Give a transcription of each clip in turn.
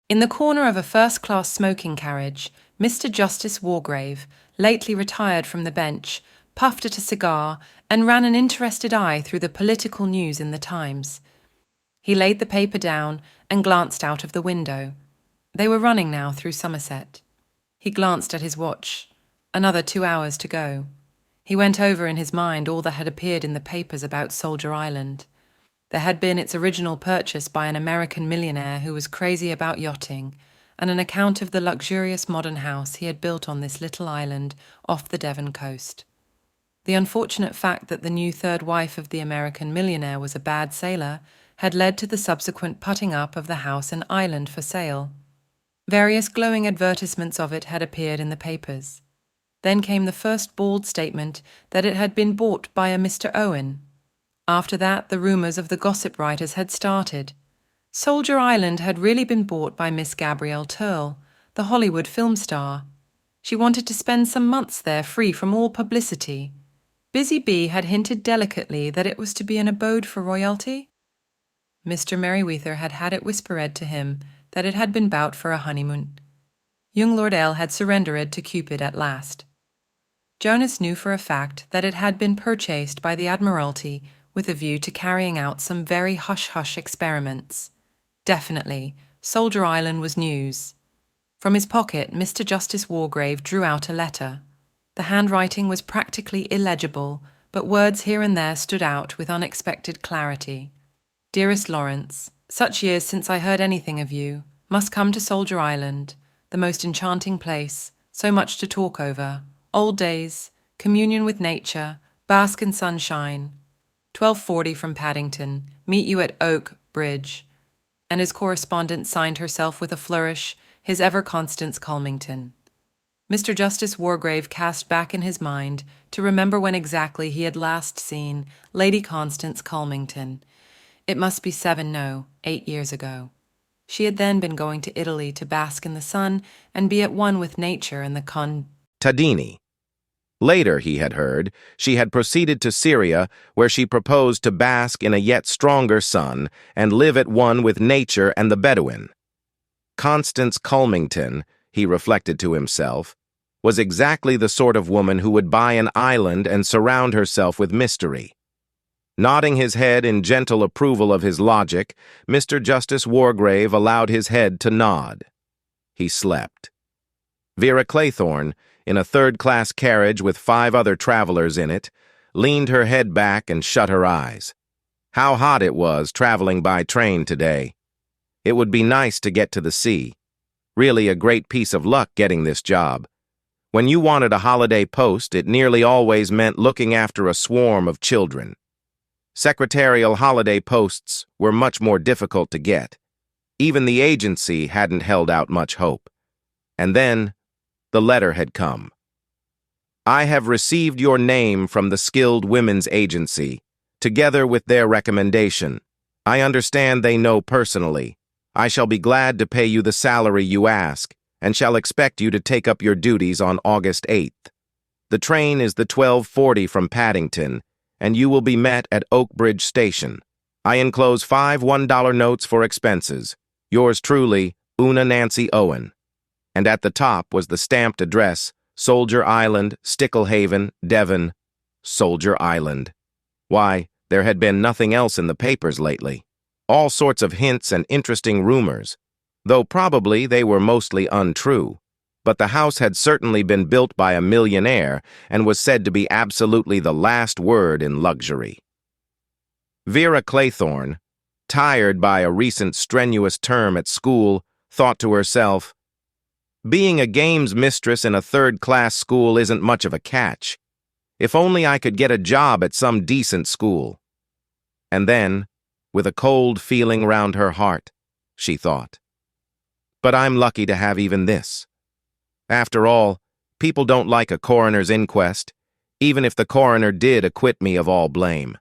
In the corner of a first-class smoking carriage, Mr. Justice Wargrave, lately retired from the bench, puffed at a cigar and ran an interested eye through the political news in the Times. He laid the paper down and glanced out of the window. They were running now through Somerset. He glanced at his watch. Another 2 hours to go. He went over in his mind all that had appeared in the papers about Soldier Island. There had been its original purchase by an American millionaire who was crazy about yachting, and an account of the luxurious modern house he had built on this little island off the Devon coast. The unfortunate fact that the new third wife of the American millionaire was a bad sailor had led to the subsequent putting up of the house and island for sale. Various glowing advertisements of it had appeared in the papers. Then came the first bald statement that it had been bought by a Mr. Owen. After that, the rumours of the gossip writers had started. Soldier Island had really been bought by Miss Gabrielle Turle, the Hollywood film star. She wanted to spend some months there free from all publicity. Busy Bee had hinted delicately that it was to be an abode for royalty. Mr. Merryweather had had it whispered to him that it had been bought for a honeymoon. Young Lord L had surrendered to Cupid at last. Jonas knew for a fact that it had been purchased by the Admiralty with a view to carrying out some very hush-hush experiments. Definitely, Soldier Island was news. From his pocket, Mr. Justice Wargrave drew out a letter. The handwriting was practically illegible, but words here and there stood out with unexpected clarity. Dearest Lawrence, such years since I heard anything of you. Must come to Soldier Island, the most enchanting place, so much to talk over. Old days, communion with nature, bask in sunshine. 12:40 from Paddington, meet you at Oak Bridge. And his correspondent signed herself with a flourish, his ever-Constance Culmington. Mr. Justice Wargrave cast back in his mind to remember when exactly he had last seen Lady Constance Culmington. It must be 8 years ago. She had then been going to Italy to bask in the sun and be at one with nature and the Tadini. Later, he had heard, she had proceeded to Syria, where she proposed to bask in a yet stronger sun and live at one with nature and the Bedouin. Constance Culmington, he reflected to himself, was exactly the sort of woman who would buy an island and surround herself with mystery. Nodding his head in gentle approval of his logic, Mr. Justice Wargrave allowed his head to nod. He slept. Vera Claythorne, in a third-class carriage with 5 other travelers in it, leaned her head back and shut her eyes. How hot it was traveling by train today. It would be nice to get to the sea. Really a great piece of luck getting this job. When you wanted a holiday post, it nearly always meant looking after a swarm of children. Secretarial holiday posts were much more difficult to get. Even the agency hadn't held out much hope. And then, the letter had come. I have received your name from the Skilled Women's Agency, together with their recommendation. I understand they know personally. I shall be glad to pay you the salary you ask, and shall expect you to take up your duties on August 8th. The train is the 12:40 from Paddington, and you will be met at Oak Bridge Station. I enclose 5 $1 notes for expenses. Yours truly, Una Nancy Owen. And at the top was the stamped address, Soldier Island, Sticklehaven, Devon. Soldier Island. Why, there had been nothing else in the papers lately. All sorts of hints and interesting rumors, though probably they were mostly untrue. But the house had certainly been built by a millionaire and was said to be absolutely the last word in luxury. Vera Claythorne, tired by a recent strenuous term at school, thought to herself, being a games mistress in a third-class school isn't much of a catch. If only I could get a job at some decent school. And then, with a cold feeling round her heart, she thought, but I'm lucky to have even this. After all, people don't like a coroner's inquest, even if the coroner did acquit me of all blame.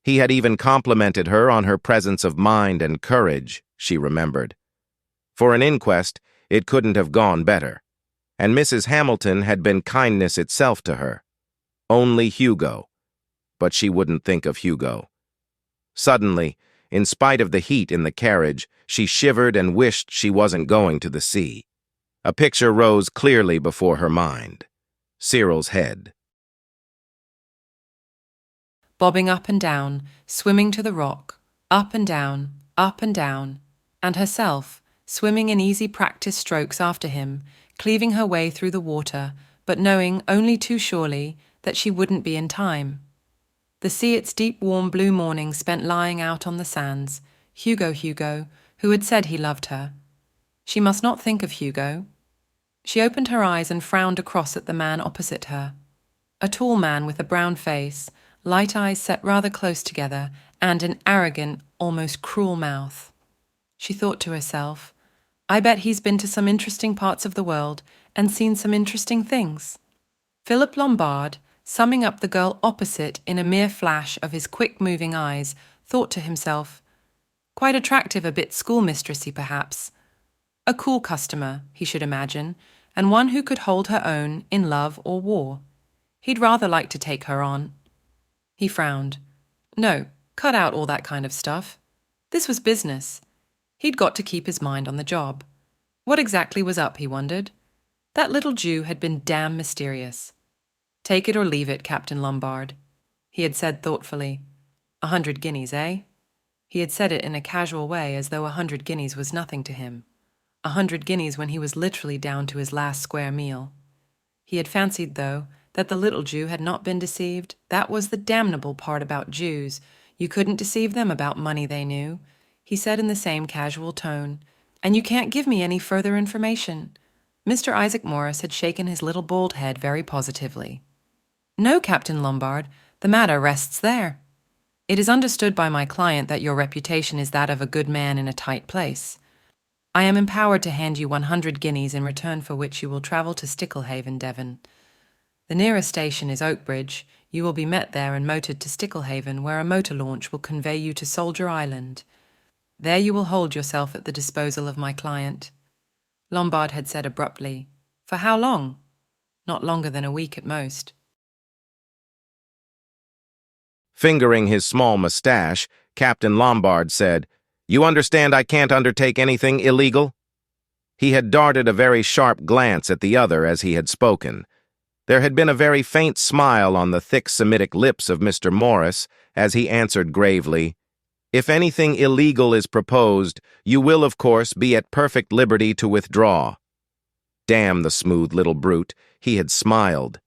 He had even complimented her on her presence of mind and courage, she remembered. For an inquest, it couldn't have gone better, and Mrs. Hamilton had been kindness itself to her. Only Hugo. But she wouldn't think of Hugo. Suddenly, In spite of the heat in the carriage, she shivered and wished she wasn't going to the sea. A picture rose clearly before her mind. Cyril's head. Bobbing up and down, swimming to the rock, up and down, and herself, swimming in easy practice strokes after him, cleaving her way through the water, but knowing only too surely that she wouldn't be in time. The sea its deep warm blue morning spent lying out on the sands, Hugo, who had said he loved her. She must not think of Hugo. She opened her eyes and frowned across at the man opposite her. A tall man with a brown face, light eyes set rather close together, and an arrogant, almost cruel mouth. She thought to herself, I bet he's been to some interesting parts of the world and seen some interesting things. Philip Lombard, summing up the girl opposite in a mere flash of his quick-moving eyes, thought to himself, quite attractive, a bit schoolmistressy perhaps. A cool customer, he should imagine, and one who could hold her own in love or war. He'd rather like to take her on. He frowned. No, cut out all that kind of stuff. This was business. He'd got to keep his mind on the job. What exactly was up, he wondered. That little Jew had been damn mysterious. Take it or leave it, Captain Lombard, he had said thoughtfully. 100 guineas, eh? He had said it in a casual way, as though 100 guineas was nothing to him. 100 guineas when he was literally down to his last square meal. He had fancied, though, that the little Jew had not been deceived. That was the damnable part about Jews. You couldn't deceive them about money they knew. He said in the same casual tone, and you can't give me any further information. Mr. Isaac Morris had shaken his little bald head very positively. No, Captain Lombard, the matter rests there. It is understood by my client that your reputation is that of a good man in a tight place. I am empowered to hand you 100 guineas in return for which you will travel to Sticklehaven, Devon. The nearest station is Oakbridge. You will be met there and motored to Sticklehaven, where a motor launch will convey you to Soldier Island. There you will hold yourself at the disposal of my client. Lombard had said abruptly, For how long? Not longer than a week at most. Fingering his small mustache, Captain Lombard said, You understand I can't undertake anything illegal? He had darted a very sharp glance at the other as he had spoken. There had been a very faint smile on the thick Semitic lips of Mr. Morris as he answered gravely, If anything illegal is proposed, you will, of course, be at perfect liberty to withdraw. Damn the smooth little brute, he had smiled.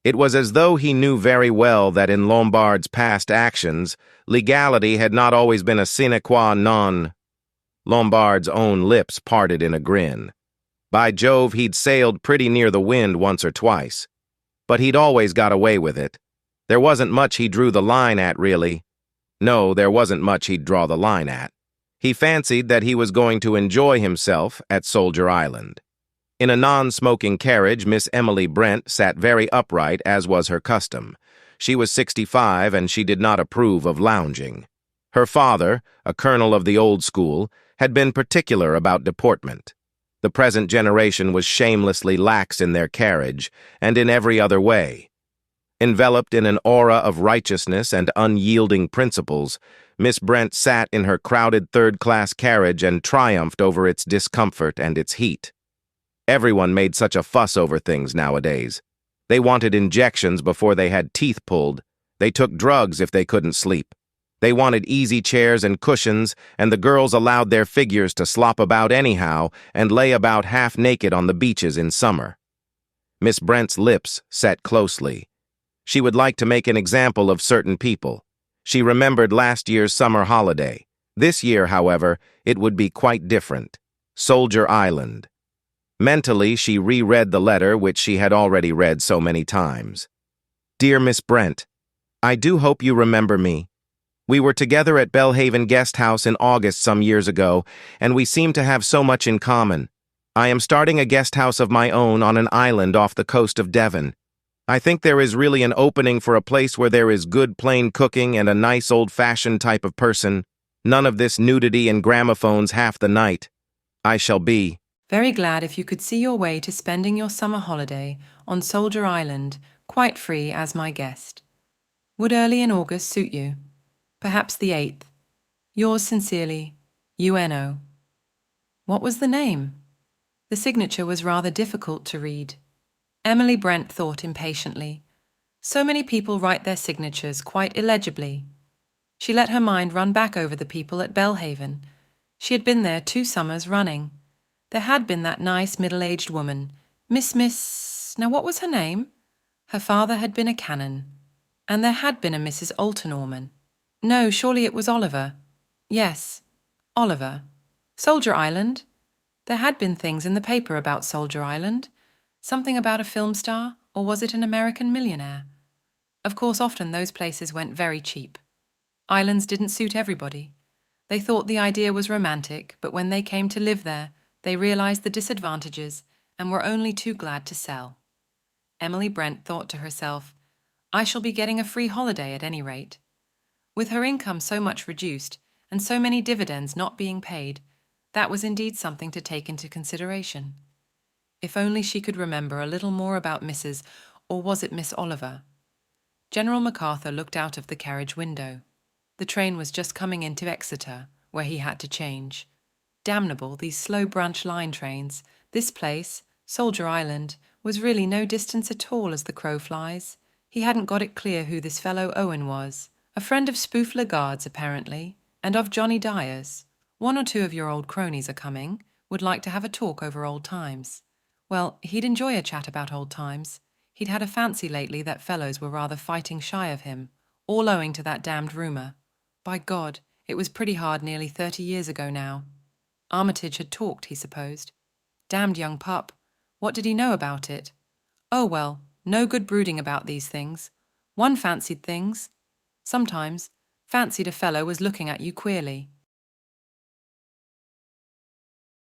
It was as though he knew very well that in Lombard's past actions, legality had not always been a sine qua non. Lombard's own lips parted in a grin. By Jove, he'd sailed pretty near the wind once or twice. But he'd always got away with it. There wasn't much he drew the line at, really. No, there wasn't much he'd draw the line at. He fancied that he was going to enjoy himself at Soldier Island. In a non-smoking carriage, Miss Emily Brent sat very upright, as was her custom. She was 65, and she did not approve of lounging. Her father, a colonel of the old school, had been particular about deportment. The present generation was shamelessly lax in their carriage, and in every other way. Enveloped in an aura of righteousness and unyielding principles, Miss Brent sat in her crowded third-class carriage and triumphed over its discomfort and its heat. Everyone made such a fuss over things nowadays. They wanted injections before they had teeth pulled. They took drugs if they couldn't sleep. They wanted easy chairs and cushions, and the girls allowed their figures to slop about anyhow and lay about half naked on the beaches in summer. Miss Brent's lips set closely. She would like to make an example of certain people. She remembered last year's summer holiday. This year, however, it would be quite different. Soldier Island. Mentally, she reread the letter which she had already read so many times. Dear Miss Brent, I do hope you remember me. We were together at Belhaven Guest House in August some years ago, and we seem to have so much in common. I am starting a guest house of my own on an island off the coast of Devon. I think there is really an opening for a place where there is good plain cooking and a nice old-fashioned type of person. None of this nudity and gramophones half the night. I shall be very glad if you could see your way to spending your summer holiday on Soldier Island, quite free as my guest. Would early in August suit you? Perhaps the 8th. Yours sincerely, UNO. What was the name? The signature was rather difficult to read. Emily Brent thought impatiently. So many people write their signatures quite illegibly. She let her mind run back over the people at Belhaven. She had been there 2 summers running. There had been that nice middle-aged woman, Now what was her name? Her father had been a canon. And there had been a Mrs. Alton-Orman. No, surely it was Oliver. Yes, Oliver. Soldier Island? There had been things in the paper about Soldier Island. Something about a film star, or was it an American millionaire? Of course, often those places went very cheap. Islands didn't suit everybody. They thought the idea was romantic, but when they came to live there, they realized the disadvantages and were only too glad to sell. Emily Brent thought to herself, I shall be getting a free holiday at any rate. With her income so much reduced, and so many dividends not being paid, that was indeed something to take into consideration. If only she could remember a little more about Mrs. or was it Miss Oliver? General MacArthur looked out of the carriage window. The train was just coming into Exeter, where he had to change. Damnable, these slow branch line trains. This place, Soldier Island, was really no distance at all as the crow flies. He hadn't got it clear who this fellow Owen was. A friend of Spoof Lagarde's, apparently, and of Johnny Dyer's. 1 or 2 of your old cronies are coming, would like to have a talk over old times. Well, he'd enjoy a chat about old times. He'd had a fancy lately that fellows were rather fighting shy of him, all owing to that damned rumour. By God, it was pretty hard nearly 30 years ago now. Armitage had talked, he supposed. Damned young pup. What did he know about it? Oh well, no good brooding about these things. One fancied things. Sometimes, fancied a fellow was looking at you queerly.